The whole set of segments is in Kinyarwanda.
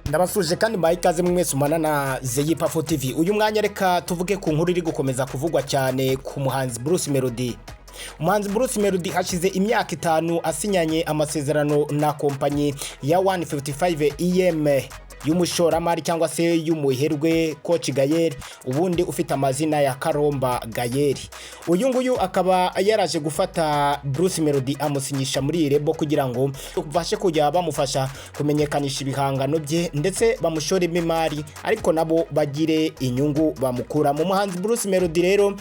Ndabasuje kandi mbaye ikaze mwese umana na YEBABAWE TV. Uyu mwanya reka tuvuge ku nkuru iri gukomeza kuvugwa cyane ku muhanzi Bruce Melodie. Umuhanzi Bruce Melodie hashize imyaka 5 asinyanye amasezerano na kompanyi ya 155 EM y'umushoramari cyangwa se y'umuherwe Coach Gayeri, ubundi ufite amazina ya Karomba Gayeri. Uyu nguyu akaba yaraje gufata Bruce Melodie amusinyisha muri irebo kugira ngo bafashe kujya bamufasha kumenyekanisha ibihangano bye ndetse bamushoremo imari, ariko nabo bagire inyungu bamukura mu muhanzi Bruce Melodie. Rero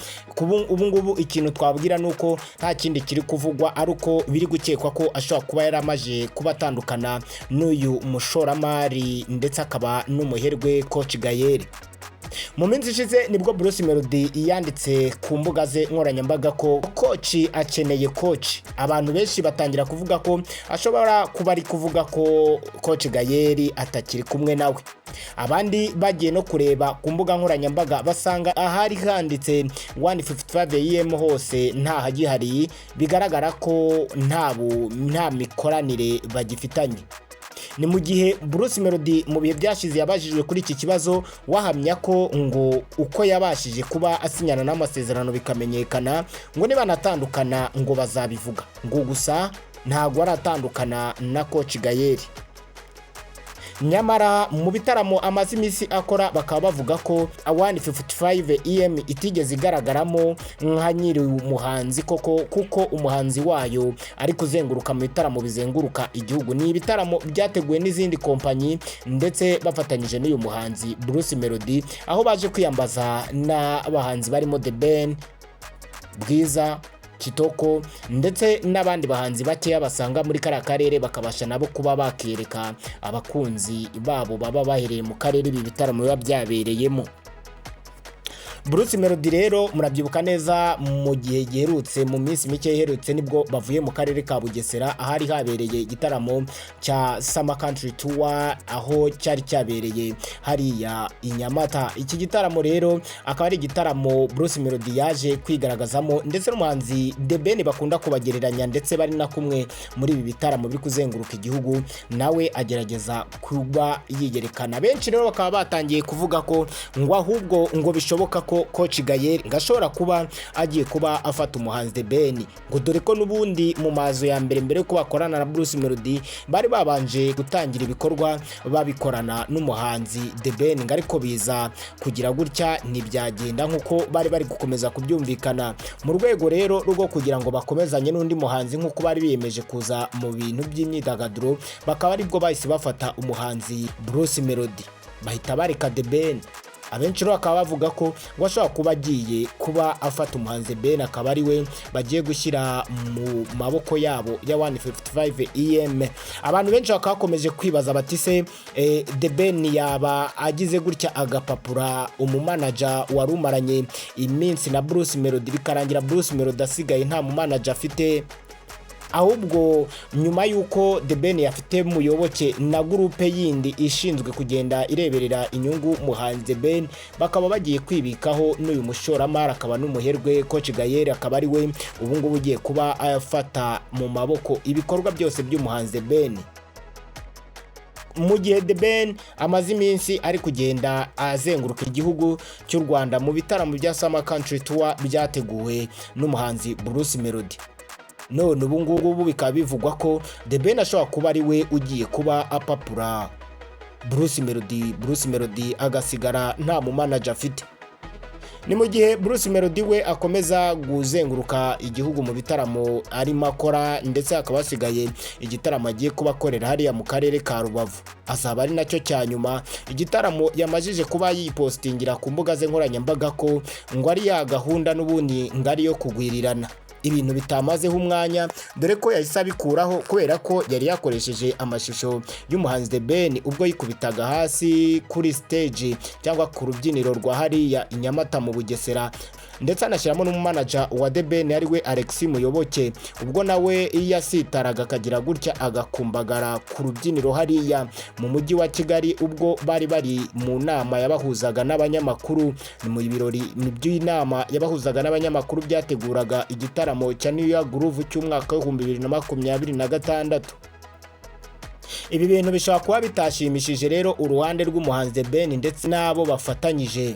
ubu ngubu ikintu twabwira nuko nta kindi kiri kuvugwa, aruko biri gukekwa ko ashobora kuba yaramaje kubatandukana n'uyu mushoramari ndetse akaba n'umuherwe Coach Gayeri. Mu minsi ishize nibwo Bruce Melodie yanditse ku mbuga ze nkoranyambaga ko Coach akeneye coach. Abantu benshi batangira kuvuga ko ashobora kuba ari kuvuga ko Coach Gayeri atakiri kumwe nawe. Abandi bagiye no kureba ku mbuga nkoranyambaga basanga ahari handitse 155 EM hose nta hagihari, bigaragara ko nta mikoranire bagifitanye. Ni mu gihe Bruce Melodie mu bihe byashize yabajijwe kuri iki kibazo, wahamya ko ngo uko yabashije kuba asinyana n'amasezerano bikamenyekana ngo niba natandukana ngo bazabivuga, ngo gusa ntago aratandukana na Coach Gayeri. Nyamara mu bitaramo amaze imisi akora bakaba bavuga ko 155 EM itigeze igaragaramo nka nyiri umuhanzi koko, kuko umuhanzi wayo ari kuzenguruka mu bitaramo bizenguruka igihugu. Ni ibitaramo byateguwe n'izindi kompanyi ndetse bafatanyije n'uyu muhanzi Bruce Melodie, aho baje kwiyambaza n'abahanzi barimo Dore, Bwiza, Kitoko ndetse n'abandi bahanzi bakeya basanga muri kara karere, bakabasha nabo kuba bakereka abakunzi babo baba bahereye mu karere ibi bitaramo biba byabereyemo. Bruce Melodie rero murabyibuka neza mu gihe giherutse, mu minsi mike iherutse nibwo bavuye mu karere ka Bugesera ahari habereye igitaramo cya Summer Country Tour, aho cyari cyabereye hariya i Nyamata. Iki gitaramo rero akaba ari igitaramo Bruce Melodie yaje kwigaragazamo ndetse n'umuhanzi Dore bakunda kubagereranya, ndetse bari na kumwe muri ibi bitaramo biri kuzenguruka igihugu, nawe agerageza kuba yiyerekana. Benshi rero bakaba batangiye kuvuga ko ngo ahubwo ngo bishoboka ko Coach Gayeri ngashobora kuba agiye kuba afata umuhanzi Dore, ngo dore ko nubundi mu mazo ya mbere ko bakorana na Bruce Melodie bari babanje gutangira ibikorwa babikorana n'umuhanzi Dore, ariko biza kugira gutya ntibyagenda nkuko bari gukomeza kubyumvikana. Mu rwego rero rwo kugira ngo bakomezanye n'undi muhanzi nkuko bari biyemeje kuza mu bintu by'imyidagaduro, bakaba aribwo bahise bafata umuhanzi Bruce Melodie bahita bareka Dore. Abenshi rero bakaba bavuga ko washobora kuba agiye kuba afata umuhanzi Dore, akaba ari we bagiye gushyira mu maboko yabo ya 155 EM. Abantu benshi bakaba bakomeje kwibaza bati se Dore yaba agize gutya agapapura umumanager warumaranye iminsi na Bruce Melodie, bikarangira Bruce Melodie asigaye nta mumanager afite, ahubwo nyuma yuko Dore yafite muyoboke na groupe yindi ishinzwe kugenda ireberera inyungu muhanzi Dore, bakaba bagiye kwibikaho n'uyu mushoramari akaba n'umuherwe Coach Gayeri, akaba ari we ubu ngubu ugiye kuba afata mu maboko ibikorwa byose by'umuhanzi Dore. Mu gihe Dore amaze iminsi ari kugenda azenguruka igihugu cy'u Rwanda mu bitaramo bya Summer Country Tour byateguwe n'umuhanzi Bruce Melodie, none ubu ngubu bikaba bivugwa ko Dore ashobora kuba ari we ugiye kuba apapura Bruce Melodie agasigara nta mumanager afite. Ni mu gihe Bruce Melodie we akomeza guzenguruka igihugu mu bitaramo arimo akora, ndetse akaba asigaye igitaramo agiye kuba akorera hariya mu karere ka Rubavu, azaba ari nacyo cya nyuma. Igitaramo yamajije kuba yipostingira ku mbuga ze nkoranyambaga ko ngo ari ya gahunda n'ubundi ngari yo kugwirirana, ibintu bitamazeho umwanya, dore ko yahise abikuraho kubera ko yari yakoresheje amashusho y'umuhanzi Dore ubwo yikubitaga hasi kuri stage cyangwa ku rubyiniro rwa hariya i Nyamata mu Bugesera, ndetse anashyiramo n'umumanager wa Dore ari we Alex Muyoboke, ubwo nawe yasitaraga akagira gutya agakumbagara ku rubyiniro hariya mu mujyi wa Kigali, ubwo bari mu nama yabahuzaga n'abanyamakuru. Ni mu birori by'inama yabahuzaga n'abanyamakuru byateguraga igitaramo cya New Year Groove cy'umwaka wa 2026. Ibi bintu bishobora kuba bitashimishije rero uruhande rw'umuhanzi The Ben ndetse n'abo bafatanyije,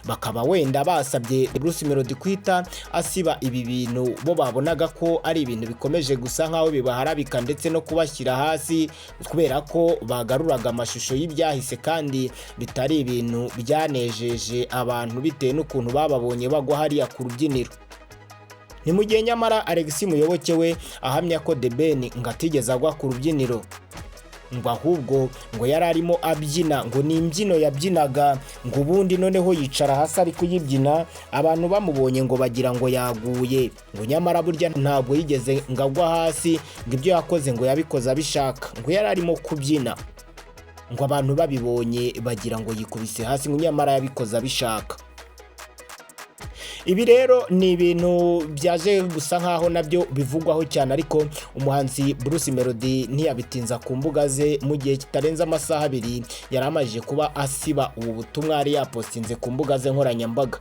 bakaba wenda basabye Bruce Melody kwita asiba ibi bintu bo babonaga ko ari ibintu bikomeje gusa nkaho bibaharabika ndetse no kubashyira hasi, kubera ko bagaruraga amashusho y'ibyahise kandi bitari ibintu byanejeje abantu bitewe n'ukuntu bababonye bagwa hariya ku rubyiniro. Ni mu gihe nyamara Alex Muyoboke we ahamya ko The Ben ngo atigeze agwa ku rubyiniro, ngo ahubwo ngo yari arimo abyina, ngo ni imbyino yabyinaga, ngo ubundi noneho yicara hasi ari kuyibyina, abantu bamubonye ngo bagira ngo yaguye, ngo nyamara burya ntabwo yigeze ngo agwa hasi, ngo ibyo yakoze ngo yabikoze abishaka, ngo yari arimo kubyina, ngo abantu babibonye bagira ngo yikubise hasi, ngo nyamara yabikoze abishaka. Ibi rero ni ibintu byaje gusa nkaho nabyo bivugwaho cyane, ariko umuhanzi Bruce Melody ntiyabitinza ku mbuga ze. Mu gihe kitarenze amasaha 2 yari amajije kuba asiba ubu butumwa yari yapostinze ku mbuga ze nkoranyambaga,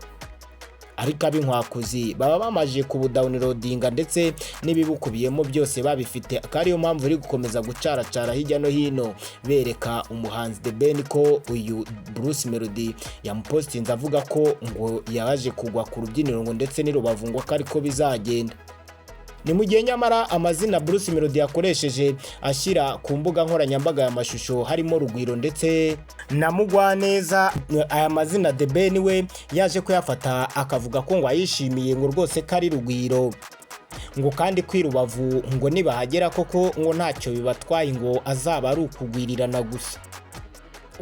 ariko ab'inkwakuzi baba bamaje kubudownloadinga ndetse n'ibibukubiyemo byose babifite, akariyo mpamvu iri gukomeza gucaracara hirya no hino bereka umuhanzi The Ben ko uyu Bruce Melody yamupostinze avuga ko ngo yaje kugwa ku rubyiniro ngo ndetse n'irubavu ngo ariko bizagenda. Ni mu gihe nyamara amazina Bruce Melody yakoresheje ashyira ku mbuga nkoranyambaga y'amashusho harimo Rugwiro ndetse na Mugwaneza. Aya mazina The Ben we yaje kuyafata akavuga ko ngo ayishimiye ngo rwose kari Rugwiro, ngo kandi kwirubavu ngo nibahagera koko ngo ntacyo bibatwaye, ngo azaba ari ukugwirirana gusa.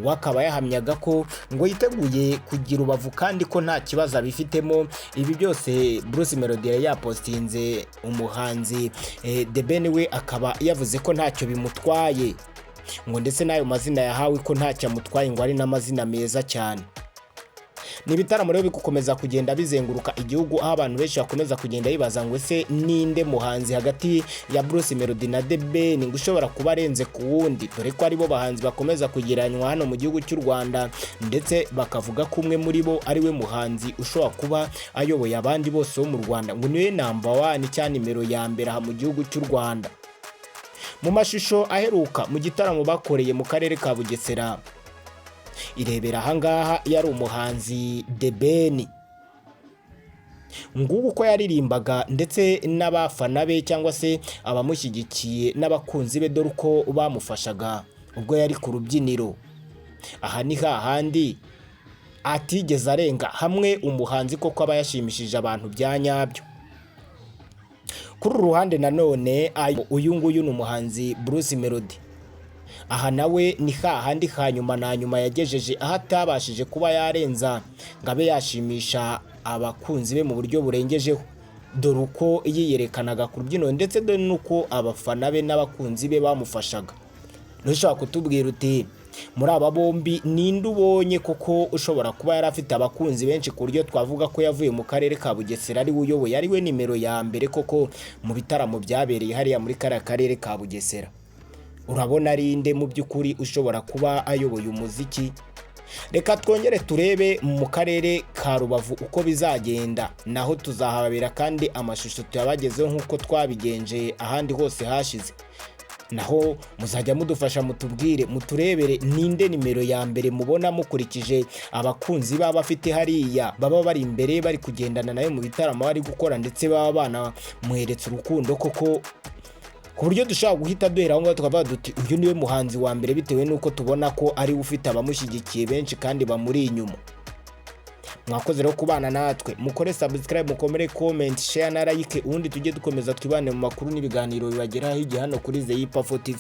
Wakaba yahamyaga ko ngo yiteguye kugira ubavu kandi ko nta kibazo abifitemo. Ibi byose Bruce Melody yapostinze umuhanzi The Ben we akaba yavuze ko ntacyo bimutwaye, ngo ndetse n'ayo mazina yahawe ko ntacyo amutwaye, ngo ari n'amazina meza cyane. Ni ibitaramo rero bigukomeza kugenda bizenguruka igihugu, aho abantu benshi bakomeza kugenda bibaza ngo ese ninde muhanzi hagati ya Bruce Melody na The Ben ngo ushobora kuba arenze ku wundi, dore ko aribo bahanzi bakomeza kugereranywa hano mu gihugu cy'u Rwanda, ndetse bakavuga ko umwe muri bo ari we muhanzi ushobora kuba ayoboye abandi bose bo mu Rwanda, ngo niwe number 1 cyane nimero ya mbere aha mu gihugu cy'u Rwanda. Mu mashusho aheruka mu gitaramo bakoreye mu karere ka Bugesera, irebera ahangaha yari umuhanzi The Ben, ngubu uko yaririmbaga ndetse n'abafana be cyangwa se abamushyigikiye n'abakunzi be, dore uko bamufashaga ubwo yari ku rubyiniro. Aha ni hahandi atigeze arenga hamwe umuhanzi koko aba yashimishije abantu bya nyabyo. Kuri ruhande nanone uyu nguyu ni umuhanzi Bruce Melody. Aha nawe ni hahandi hanyuma na nyuma yagejeje aho atabashije kuba yarenza ngo abe yashimisha abakunzi be mu buryo burengejeho, dore uko yiyerekanaga ku rubyiniro ndetse dore nuko abafana be n'abakunzi be bamufashaga. Ntushobora kutubwira uti muri aba bombi ninde ubonye koko ushobora kuba yari afite abakunzi benshi ku buryo twavuga ko yavuye mu karere ka Bugesera ari uyoboye, ari we nimero ya mbere koko mu bitaramo byabereye hariya muri karere ka Bugesera? Urabona ari inde mu by'ukuri ushobora kuba ayoboye umuziki? Reka twongere turebe mu karere ka Rubavu uko bizagenda, naho tuzahababera kandi amashusho tuyabagezeho nk'uko twabigenje ahandi hose hashize. Naho muzajya mudufasha mutubwire, muturebere ninde nimero ya mbere mubona mukurikije abakunzi baba bafite hariya, baba bari imbere bari kugendana nayo mu bitaramo bari gukora, ndetse baba bana muheretse urukundo koko, ku buryo dushaka guhita duhera aho ngaho tukavuga duti uyu niwe muhanzi wa mbere, bitewe n'uko tubona ko ari ufite abamushyigikiye benshi kandi bamuri inyuma. Mwakoze rero kubana natwe, mukore subscribe, mukomere comment, share na like, ubundi tujye dukomeza twibane mu makuru n'ibiganiro bibageraho igihe hano kuri YEBABAWE TV.